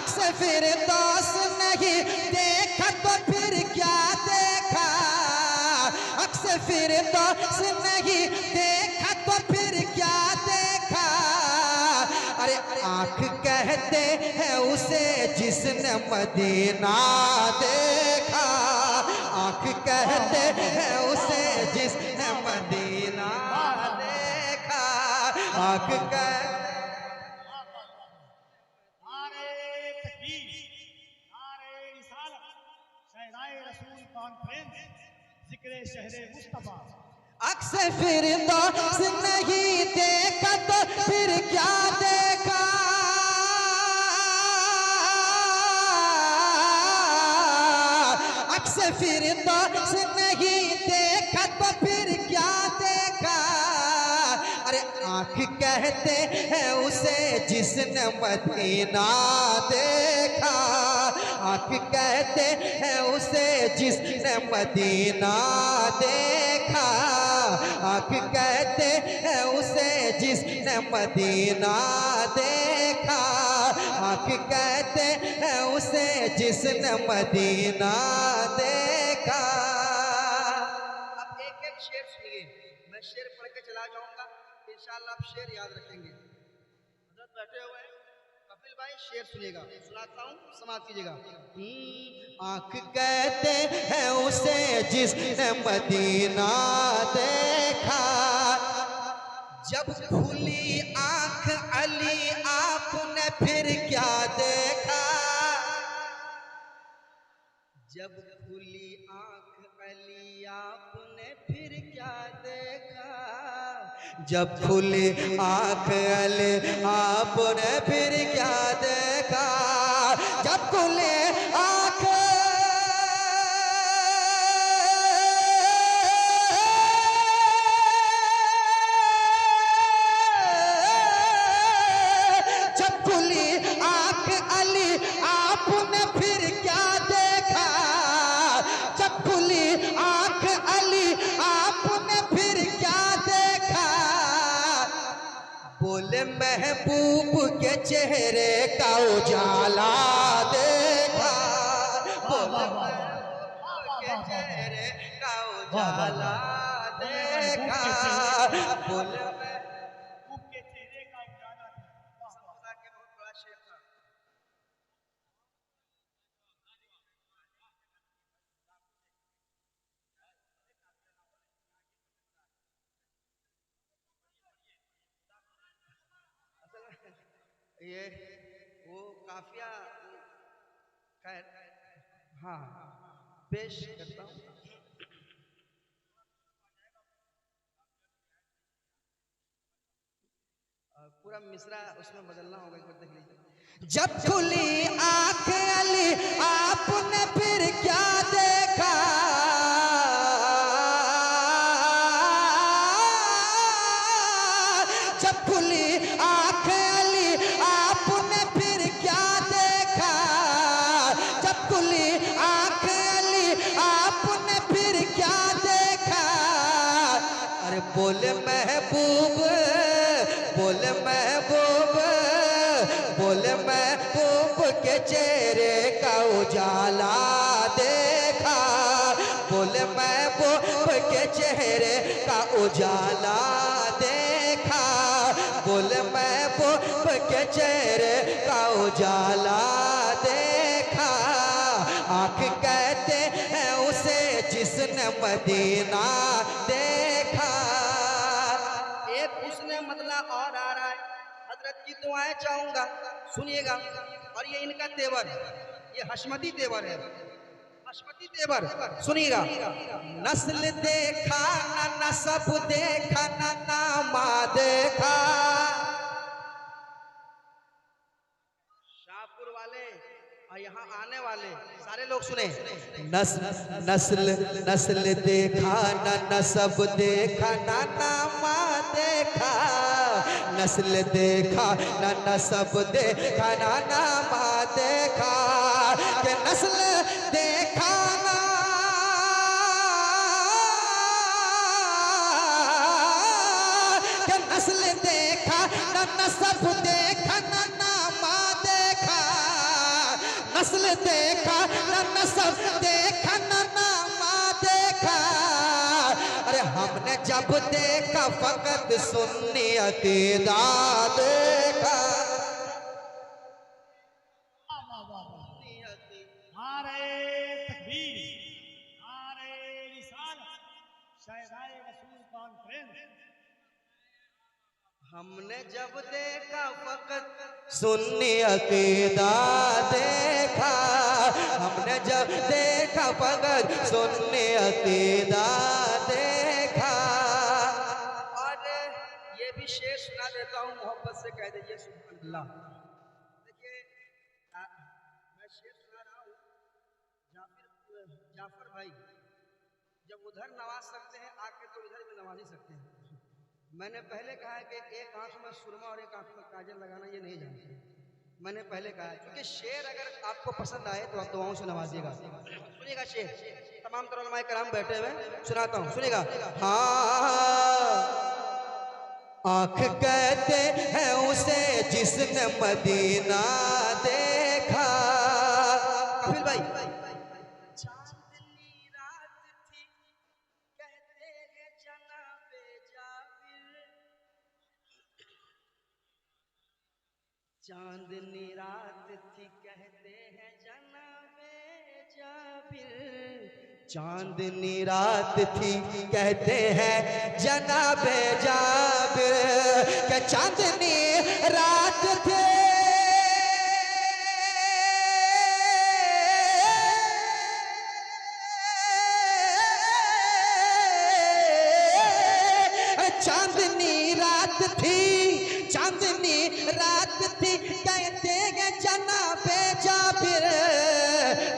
अक्स फिरदौस नहीं देखा तो फिर क्या देखा, अक्स फिरदौस नहीं देखा तो फिर क्या देखा। अरे आँख कहते हैं उसे जिसने मदीना देखा, आँख कहते हैं उसे जिसने मदीना देखा, आँख कहते अक्स फिरदौस नहीं देखा तो फिर क्या देखा, अक्स फिरदौस नहीं देखा तो फिर क्या देखा। अरे आँख कहते हैं उसे जिसने मदीना देखा, आँख कहते हैं उसे जिसने मदीना देखा, आँख कहते हैं उसे जिसने मदीना देखा, आँख कहते हैं उसे जिसने मदीना देखा। अब एक एक शेर सुनिए, मैं शेर पढ़ के चला जाऊंगा, इंशाअल्लाह आप शेर याद रखेंगे। हज़रत बैठे हुए हैं, कपिल भाई शेर सुनिएगा, सुनाता हूँ समाप्त कीजिएगा। आँख कहते हैं उसे जिसने मदीना देखा, जब खुली आँख अली आपने फिर क्या देखा, जब खुली आँख अली आपने फिर क्या देखा, जब खुली आँख अली आपने फिर क्या देखा, जब खुली आँख जब खुली आँख अली आपने फिर क्या देखा, जब खुली आँख अली आपने फिर क्या देखा। बोले महबूब के चेहरे का उजाला देखा, बोले महबूब के चेहरे का उजाला देखा, बोले महबूब के चेहरे का उजाला देखा। समझा के बहुत बड़ा शेर था। ये वो काफिया खैर हाँ पेश करता हूँ। पूरा मिसरा उसमें बदलना होगा, एक बार देख लीजिए। जब खुली आँख अली आपने फिर क्या देखा, जब खुली आँख अली आपने फिर क्या देखा, जब खुली आँख अली आपने फिर क्या देखा। अरे बोले महबूब, बोले महबूब, बोले महबूब के चेहरे का उजाला देखा, बोले महबूब के चेहरे का उजाला देखा, बोले महबूब के चेहरे का उजाला देखा। आँख कहते हैं उसे जिसने मदीना देखा। एक उसने मतलब और आ रहा है, हजरत की दुआएं चाहूंगा, सुनिएगा। और ये इनका तेवर है, ये हशमती तेवर है, हशमती तेवर, सुनिएगा। नस्ल देखा ना नसब देखा ना नामा देखा, शाहपुर वाले और यहाँ आने वाले सारे लोग सुने। नस्ल देखा ना नसब देखा ना नामा देखा, नस्ल देखा ना नसब देखा ना नामा देखा, कि नस्ल देखा ना कि नस्ल देखा ना नसब देखा ना नामा देखा। नस्ल देखा न नस्ब देखा न नामा देखा। अरे हमने जब देखा फकत सुन्नी अकीदा देखा। नारे तकबीर, नारे रिसालत, शहदाए रसूल कॉन्फ्रेंस। हमने जब देखा फकत सुन्नी अकीदा देखा। हमने जब देखा फकत सुन्नी अकीदा देखा। और ये भी शेर सुना देता हूँ, मोहब्बत से कह दीजिए सुभान अल्लाह। देखिए मैं शेर सुना रहा हूँ। जाफर भाई जब उधर नवाज सकते हैं आके तो इधर भी नवाज ही सकते हैं। मैंने पहले कहा है कि एक आंख में सुरमा और एक आंख में काजल लगाना ये नहीं जानते। मैंने पहले कहा है क्योंकि शेर अगर आपको पसंद आए तो आप दुआओं से नवाजिएगा। सुनिएगा शेर, तमाम तरह उलमाए कराम बैठे हुए सुनाता हूँ, सुनिएगा। हाँ, आंख कहते हैं उसे जिसने मदीना देखा। कफिल भाई, चांदनी रात थी कहते हैं जनाबे जाबिर। चांदनी रात थी कहते हैं जनाबे जाबिर। क्या चांदनी रात थी चांदनी रात थी, चांदनी रात थी कहते हैं जनाबे जाबिर।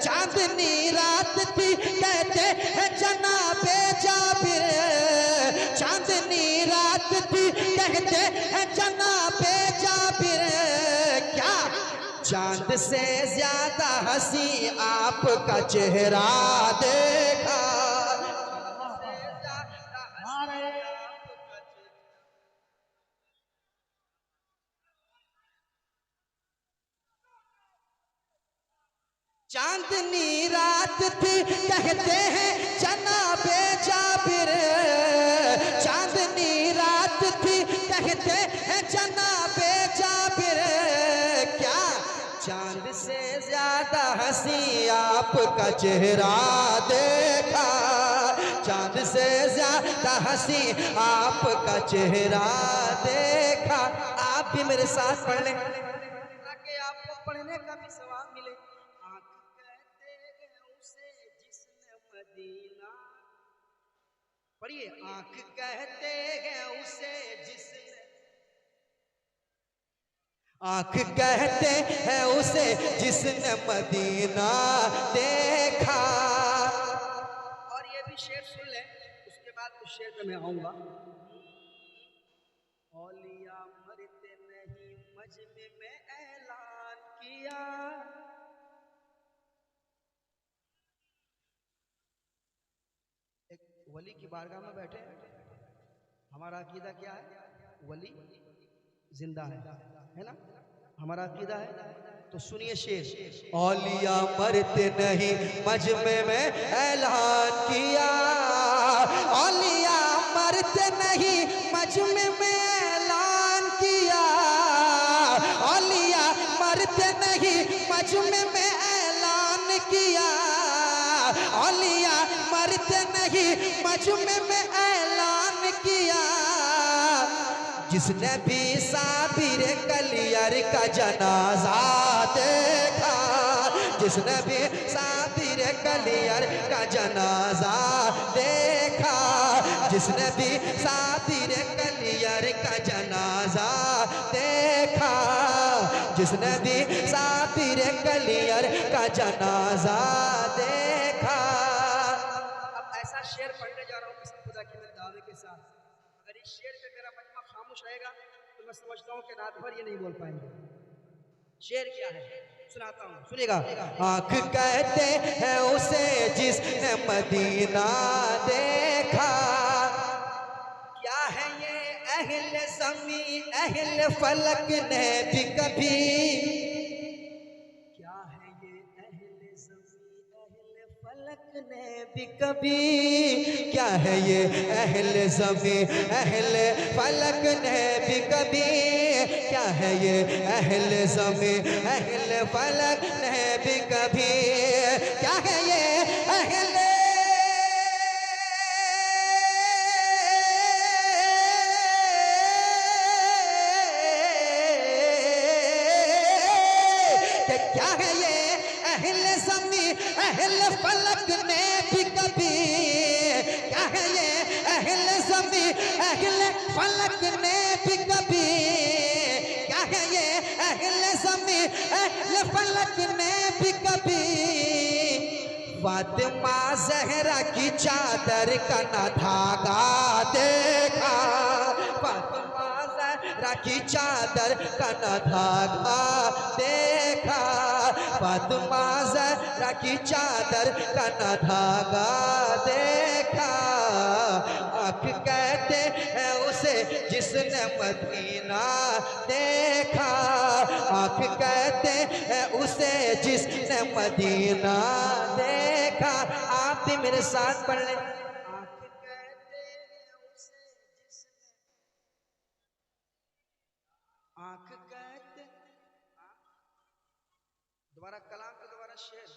चांदनी रात थी कहते हैं जनाबे जाबिर। चांदनी रात थी कहते हैं जनाबे जाबिर। क्या चांद से ज्यादा हंसी आपका चेहरा देखा। चांदनी रात थी कहते हैं जनाबे जाबिर। चांदनी रात थी कहते हैं जनाबे जाबिर। क्या चांद से ज्यादा हंसी आपका चेहरा देखा। चांद से ज्यादा हंसी आपका चेहरा देखा। आप भी मेरे साथ पढ़ लें ताकि आपको पढ़ने का भी सवाब मिले। पढ़िए, आंख कहते हैं उसे जिसने, आंख कहते हैं उसे जिसने मदीना देखा। और ये भी शेर सुन ले, उसके बाद उस शेर पे मैं आऊंगा। औलिया मरते नहीं मजमे में ऐलान किया। वली की बारगाह में बैठे हैं। हमारा अकीदा क्या है? वली जिंदा है ना? हमारा अकीदा है। तो सुनिए शेर, औलिया मरते नहीं मजमे में ऐलान किया। औलिया मरते नहीं मजमे में ऐलान किया। औलिया मरते नहीं मजमे में ऐलान किया। औलिया मरते नहीं मजमे में ऐलान किया। जिसने भी साबिर कलियर का जनाजा देखा। जिसने भी साबिर कलियर का जनाजा देखा। जिसने भी साबिर कलियर का जनाजा देखा। जिसने भी साबिर कलियर का जनाजा देखा। अब ऐसा शेर पढ़ने जा रहा हूँ किसी खुदा के दावे के साथ। अगर इस शेर पे मेरा मजमा खामोश रहेगा तो मैं समझता हूँ कि रात भर ये नहीं बोल पाएंगे। शेर क्या है सुनाता हूँ, सुनिएगा। आंख कहते हैं उसे जिसने मदीना देखा। क्या है ये अहले ज़मीं अहले फलक ने भी कभी, क्या है ये अहले ज़मीं अहले फलक ने भी कभी, क्या है ये अहले ज़मीं अहले फलक ने भी कभी, क्या है ये अहले ज़मीं अहले फलक ने भी कभी, क्या है ये अहले क्या है ये अहले ज़मीं अहले फलक ने भी कभी, क्या है ये अहले ज़मीं अहले फलक ने भी कभी, क्या है ये अहले ज़मीं अहले फलक ने भी कभी, फातिमा ज़हरा की चादर का न धागा देखा, फातिमा ज़हरा की चादर का न धागा देखा, फातिमा ज़हरा की चादर का न धागा देखा, आँख कहते हैं उसे जिसने मदीना देखा, आँख कहते हैं उसे जिसने मदीना देखा। आप भी मेरे साथ पढ़ लें। आँख कहते हैं उसे जिसने, आँख कहते, दोबारा कलाम के दोबारा शेर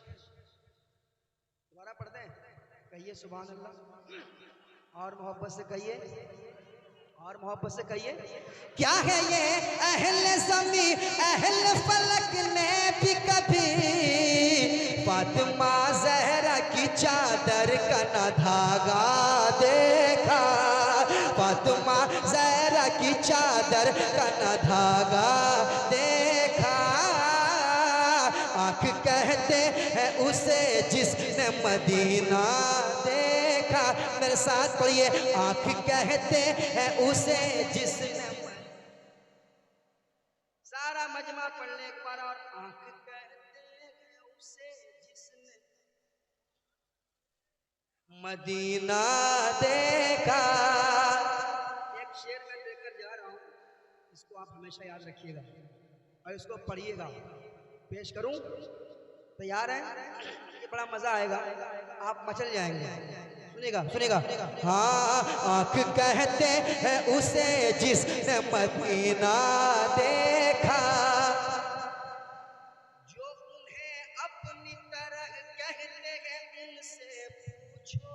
दोबारा पढ़ दें। कहिए सुभान अल्लाह, और मोहब्बत से कहिए, और मोहब्बत से कहिए। क्या है ये अहले ज़मीं अहले फलक ने भी कभी, फातिमा ज़हरा की चादर का न धागा देखा, फातिमा ज़हरा की चादर का न धागा देखा, आँख कहते हैं उसे जिसने मदीना देखा। मेरे साथ पढ़िए, आँख कहते हैं उसे जिसने, सारा मजमा पढ़ ले एक बार और। आँख कहते हैं उसे जिसने मदीना देखा। एक शेर मैं देकर जा रहा हूँ, इसको आप हमेशा याद रखिएगा और इसको पढ़िएगा। पेश करूं, तैयार हैं? ये बड़ा मजा आएगा, आप मचल जाएंगे। सुनेगा सुनेगा। हाँ, आँख कहते हैं उसे जिसने मदीना देखा, जो उन्हें अपनी तरह कहते हैं उनसे पूछो।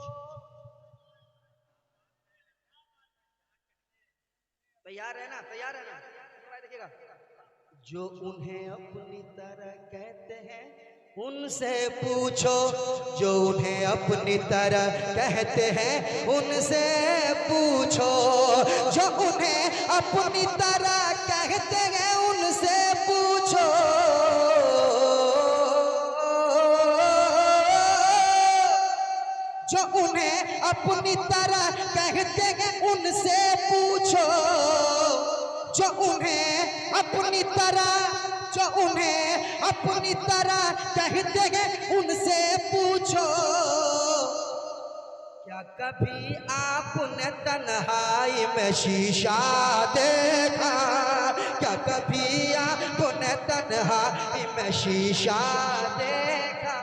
तैयार है ना? तैयार है ना? देखिएगा। जो उन्हें अपनी तरह कहते हैं उनसे पूछो, जो उन्हें अपनी तरह कहते हैं उनसे पूछो, जो उन्हें अपनी तरह कहते हैं उनसे पूछो, जो उन्हें अपनी तरह कहते हैं उनसे पूछो, जो उन्हें अपनी तरह, जो उन्हें अपनी तरह कहते हैं उनसे पूछो। क्या कभी आपने तन्हाई में शीशा देखा, क्या कभी आपने तन्हाई में शीशा देखा।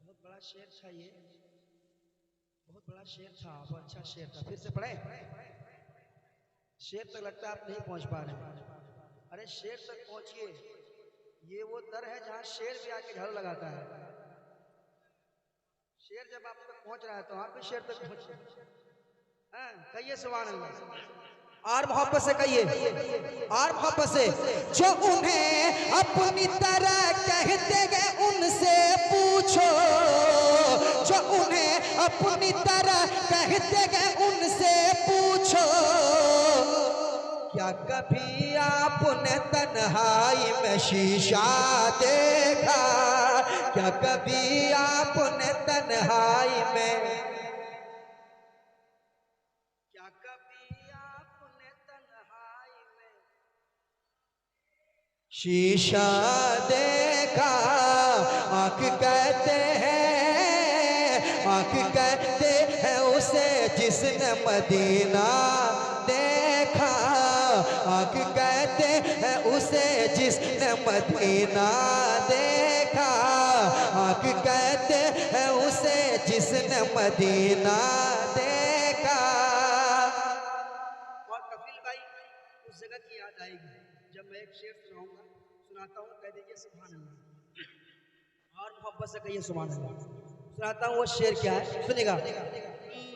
बहुत बड़ा शेर था ये, बहुत बड़ा शेर था, बहुत अच्छा शेर था। फिर से पढ़े। शेर तक लगता है आप नहीं पहुंच पा रहे हैं। अरे शेर तक पहुंचिए, ये वो दर है जहां शेर भी आके झाड़ू लगाता है। शेर जब आप तक पहुंच रहा है तो आप भी शेर तक पहुंचिए। कहिए सुभान अल्लाह, और मोहब्बत से कहिए, और मोहब्बत से। जो उन्हें अपनी तरह कहते हैं उनसे पूछो, जो उन्हें अपनी तरह कहते हैं उनसे पूछो। क्या कभी आपने तन्हाई में शीशा देखा, क्या कभी आपने तन्हाई में, क्या कभी आपने तन्हाई में शीशा देखा। आँख कहते हैं, आँख कहते हैं उसे जिसने मदीना देखा। आँख कहते हैं उसे जिसने मदीना देखा, आँख कहते हैं उसे जिसने मदीना देखा। और कफील भाई उस जगह की याद आएगी जब मैं एक शेर सुनाऊंगा, सुनाता हूँ, कह दीजिए सुभान अल्लाह, और मोहब्बत से कहिए सुभान अल्लाह। सुनाता हूँ वो शेर क्या है, सुनिएगा।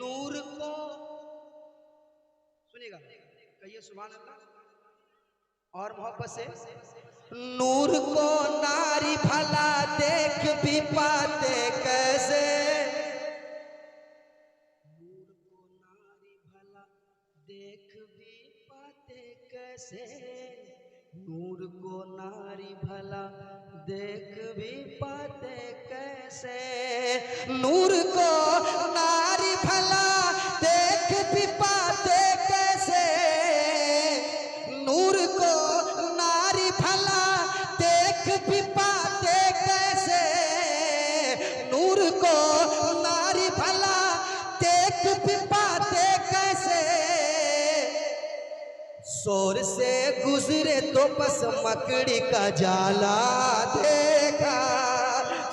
नूर को, सुनिएगा, कहिए सुभान अल्लाह और मोहब्बत से। नूर को नारी भला देख भी पाते कैसे, नूर को नारी भला देख भी पाते कैसे, नूर को नारी भला देख भी पाते कैसे, नूर को नारी भला देख भी पाते कैसे, नूर को नारी भला देख भी पाते कैसे, नूर को नारी भला देख भी पाते कैसे। शोर से गुजरे तो बस मकड़ी का जाला देखा,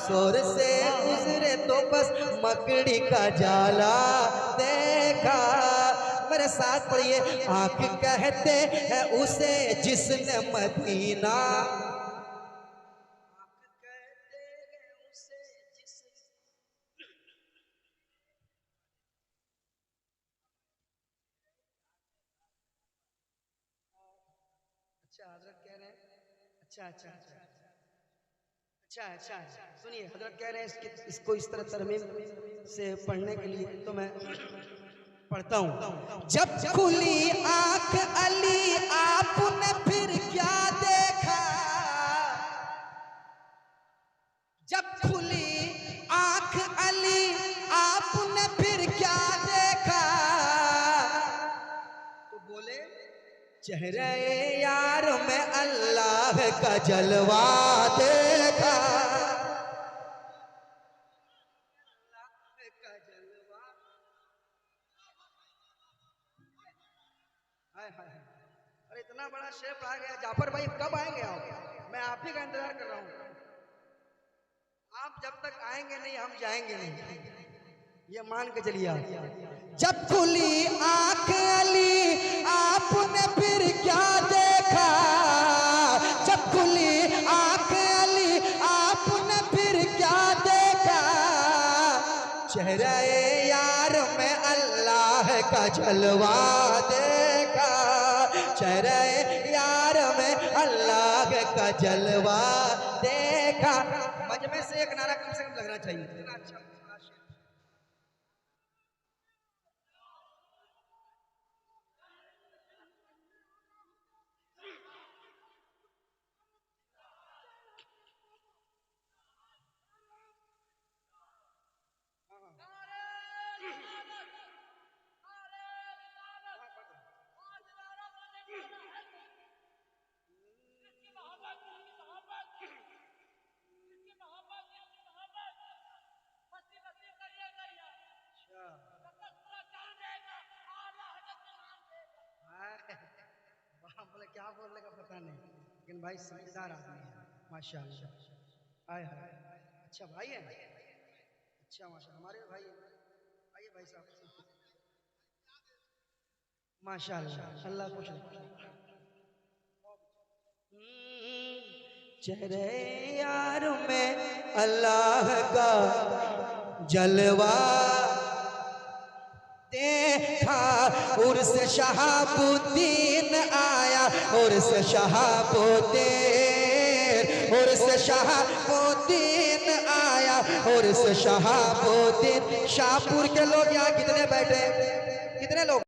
शोर से गुजरे तो बस मकड़ी का जाला देखा। मेरे साथ पढ़िए, आँख कहते हैं उसे जिसने मदीना, आँख कहते हैं उसे जिसने, अच्छा हजरत कह रहे हैं, अच्छा अच्छा अच्छा अच्छा अच्छा अच्छा, सुनिए हजरत कह रहे हैं इसको इस तरह तरमीम से पढ़ने के लिए, तो मैं पढ़ता हूँ। जब खुली आँख अली आपने फिर क्या देखा, जब खुली आँख अली आपने फिर क्या देखा, तो बोले चेहरे यार में अल्लाह का जलवा देखा, का जलवा, हाय हाय हाय। अरे इतना बड़ा शेर पढ़ा गया। जाफर भाई कब आएंगे आप? मैं आप ही का इंतजार कर रहा हूँ। आप जब तक आएंगे नहीं हम जाएंगे नहीं, ये मान के चलिए आप। जब खुली आँख अली आपने फिर क्या देखा, जब खुली आँख अली आपने फिर क्या देखा, चेहरे यार में अल्लाह का जलवा देखा, चेहरे यार में अल्लाह का जलवा देखा। मजमे से एक नारा कम से कम लगना चाहिए। इतना अच्छा शेर। बोले क्या बोलने का पता नहीं, लेकिन भाई समझदार आदमी है माशाल्लाह। आए हाय, अच्छा भाई है, अच्छा माशाल्लाह, हमारे भाई हैं। आइए भाई साहब, माशाल्लाह, अल्लाह खुश रखे। चेहरे यार में अल्लाह का जलवा देखा, उर्स शहाबुद्दीन आया, उर्स शहाबुद्दीन, उर्स शहाबुद्दीन आया, उर्स शहाबुद्दीन। शाहपुर के लोग यहाँ कितने बैठे, कितने लोग?